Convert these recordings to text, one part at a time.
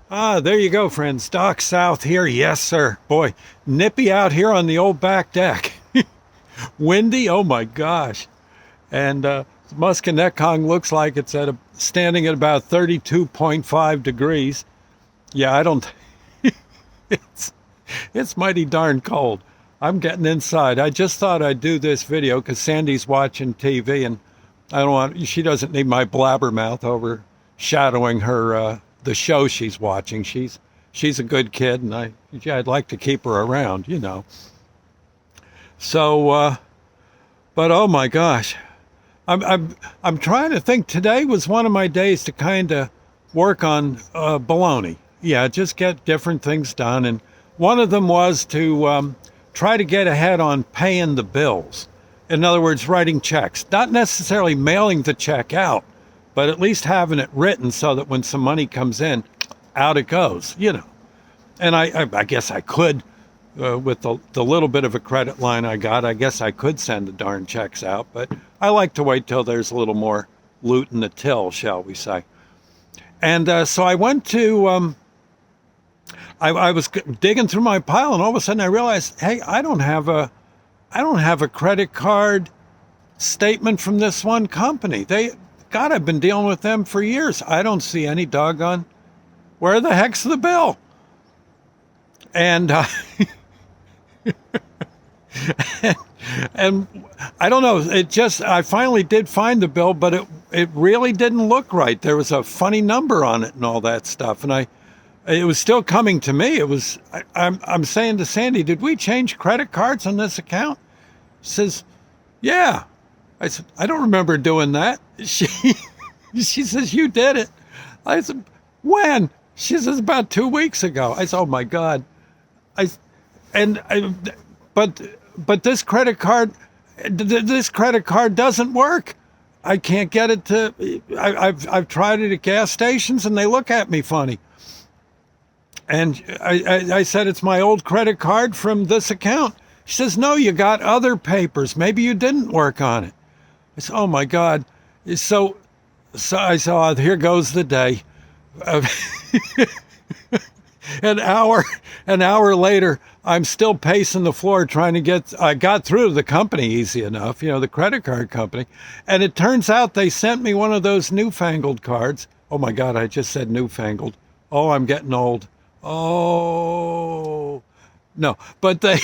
There you go, friends. Doc South here. Yes, sir. Boy, nippy out here on the old back deck. Windy. Oh my gosh. And Musconetcong looks like it's standing at about 32.5 degrees. Yeah, I don't. it's it's mighty darn cold. I'm getting inside. I just thought I'd do this video because Sandy's watching TV, and I don't want. She doesn't need my blabbermouth overshadowing her the show she's watching. She's a good kid, and I'd like to keep her around, you know. So, but oh my gosh, I'm trying to think. Today was one of my days to kind of work on baloney. Yeah, just get different things done, and one of them was to try to get ahead on paying the bills. In other words, writing checks, not necessarily mailing the check out, but at least having it written so that when some money comes in, out it goes, you know. And I guess I could, with the little bit of a credit line I got, I guess I could send the darn checks out, but I like to wait till there's a little more loot in the till, shall we say. And so I went to, I was digging through my pile, and all of a sudden I realized, hey, I don't have a credit card statement from this one company. God, I've been dealing with them for years. I don't see any doggone. Where the heck's the bill? And and I don't know. I finally did find the bill, but it really didn't look right. There was a funny number on it and all that stuff, and it was still coming to me. I'm saying to Sandy, did we change credit cards on this account? She says, yeah. I said, I don't remember doing that. She says, you did it. I said, when? She says, about 2 weeks ago. I said, oh my God. But this credit card doesn't work. I can't get it to. I've tried it at gas stations and they look at me funny. And I said, it's my old credit card from this account. She says, no, you got other papers. Maybe you didn't work on it. I said, oh my God. So I saw, here goes the day. An hour later, I'm still pacing the floor trying to I got through to the company easy enough, you know, the credit card company. And it turns out they sent me one of those newfangled cards. Oh my God, I just said newfangled. Oh, I'm getting old. Oh, no, but they,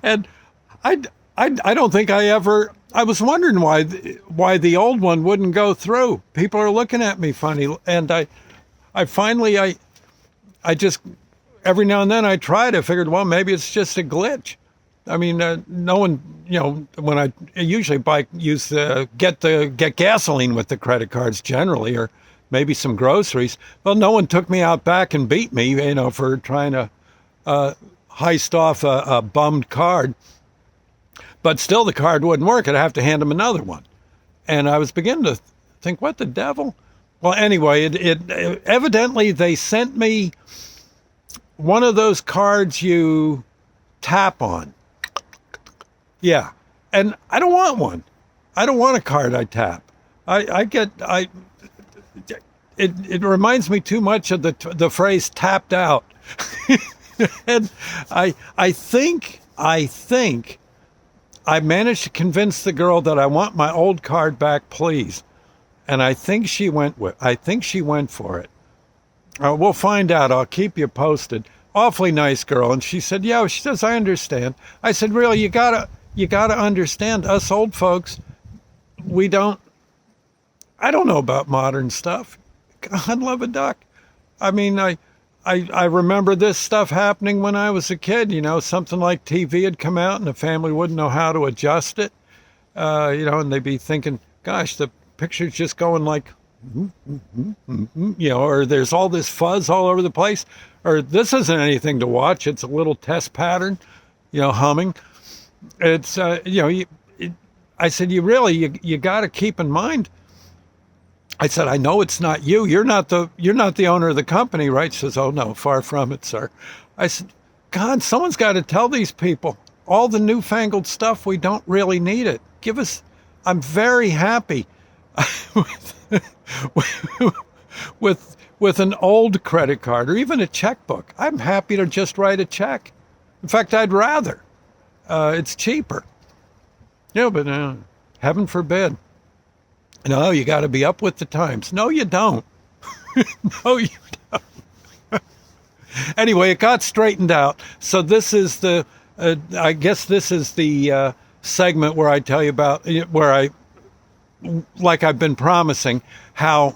and I don't think I was wondering why the old one wouldn't go through. People are looking at me funny. And I finally just, every now and then I tried, I figured, well, maybe it's just a glitch. I mean, no one, you know, when I usually get gasoline with the credit cards generally, or maybe some groceries. Well, no one took me out back and beat me, you know, for trying to heist off a bummed card. But still, the card wouldn't work. I'd have to hand them another one. And I was beginning to think, what the devil? Well, anyway, it evidently they sent me one of those cards you tap on. Yeah. And I don't want one. I don't want a card I tap. It reminds me too much of the phrase tapped out. And I think I managed to convince the girl that I want my old card back, please. And I think she went for it. We'll find out. I'll keep you posted. Awfully nice girl. And she said, yeah, she says, I understand. I said, really, you gotta understand, us old folks, I don't know about modern stuff. God love a duck. I mean, I remember this stuff happening when I was a kid, you know, something like TV had come out and the family wouldn't know how to adjust it, you know, and they'd be thinking, gosh, the picture's just going like, you know, or there's all this fuzz all over the place, or this isn't anything to watch. It's a little test pattern, you know, humming. It's, you know, I said, you got to keep in mind. I said, I know it's not you. You're not the owner of the company, right? She says, oh no, far from it, sir. I said, God, someone's got to tell these people all the newfangled stuff. We don't really need it. I'm very happy with with an old credit card or even a checkbook. I'm happy to just write a check. In fact, I'd rather. It's cheaper. Yeah, but heaven forbid. No, you got to be up with the times. No, you don't. No, you don't. Anyway, it got straightened out. So this is the, I guess this is the segment where I tell you about, like I've been promising, how,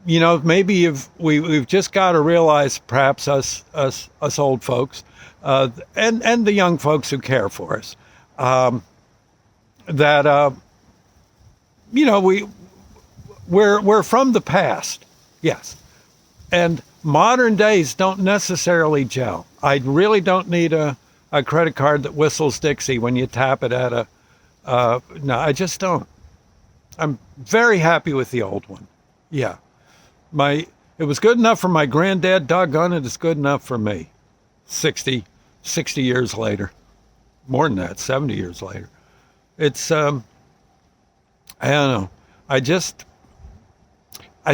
maybe we've just got to realize, perhaps us old folks, and the young folks who care for us, that we're from the past, yes, and modern days don't necessarily gel. I really don't need a credit card that whistles Dixie when you tap it at no, I just don't. I'm very happy with the old one. Yeah. It was good enough for my granddad, doggone it, it's good enough for me. 60 years later. More than that, 70 years later. It's, I don't know. I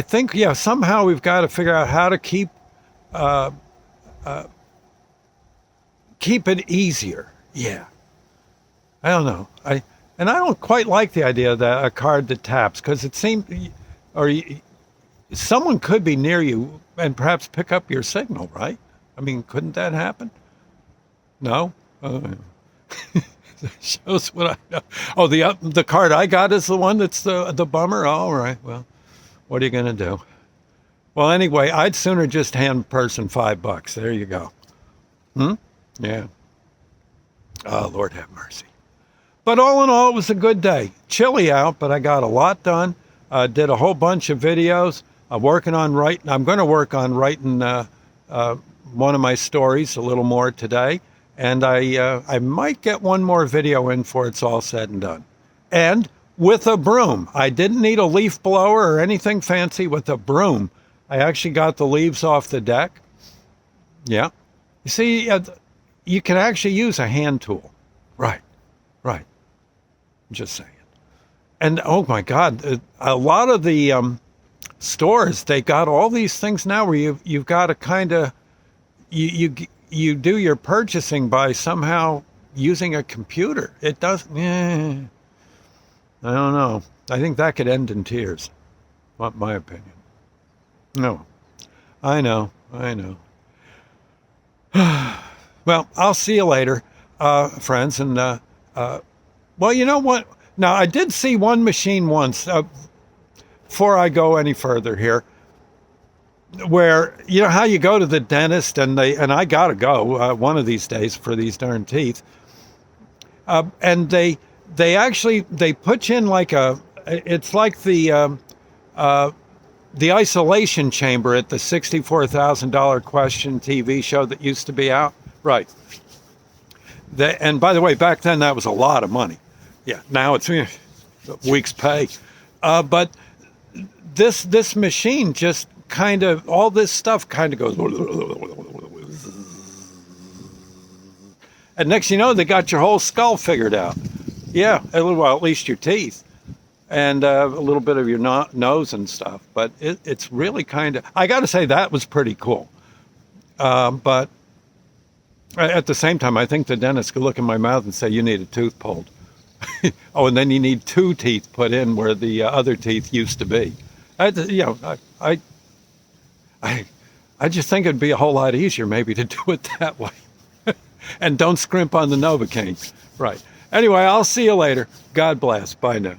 think, somehow we've got to figure out how to keep it easier. Yeah. I don't know. I don't quite like the idea that a card that taps, because it seems, someone could be near you and perhaps pick up your signal, right? I mean, couldn't that happen? No? Shows what I know. Oh, the card I got is the one that's the bummer? All right, well, what are you going to do? Well, anyway, I'd sooner just hand a person $5. There you go. Yeah. Oh, Lord have mercy. But all in all, it was a good day. Chilly out, but I got a lot done. Did a whole bunch of videos. I'm going to work on writing one of my stories a little more today. And I might get one more video in before it's all said and done. And with a broom. I didn't need a leaf blower or anything fancy. With a broom, I actually got the leaves off the deck. Yeah. You see, you can actually use a hand tool. Right. I'm just saying. And oh my God, a lot of the stores, they got all these things now where you've got to kind of, you do your purchasing by somehow using a computer. It does, I don't know. I think that could end in tears. Not my opinion. No, I know. Well, I'll see you later, friends. And, well, you know what? Now, I did see one machine once, before I go any further here, where, how you go to the dentist and I got to go one of these days for these darn teeth. And they put you in it's like the isolation chamber at the $64,000 Question TV show that used to be out. Right. And by the way, back then that was a lot of money. Yeah. Now it's a week's pay. But this machine just kind of, all this stuff kind of goes. And next you know, they got your whole skull figured out. Yeah. Well, at least your teeth. And a little bit of your nose and stuff. But it's really kind of, I got to say, that was pretty cool. But at the same time, I think the dentist could look in my mouth and say, you need a tooth pulled. Oh, and then you need 2 teeth put in where the other teeth used to be. I just think it'd be a whole lot easier maybe to do it that way. And don't scrimp on the Novocaine. Right. Anyway, I'll see you later. God bless. Bye now.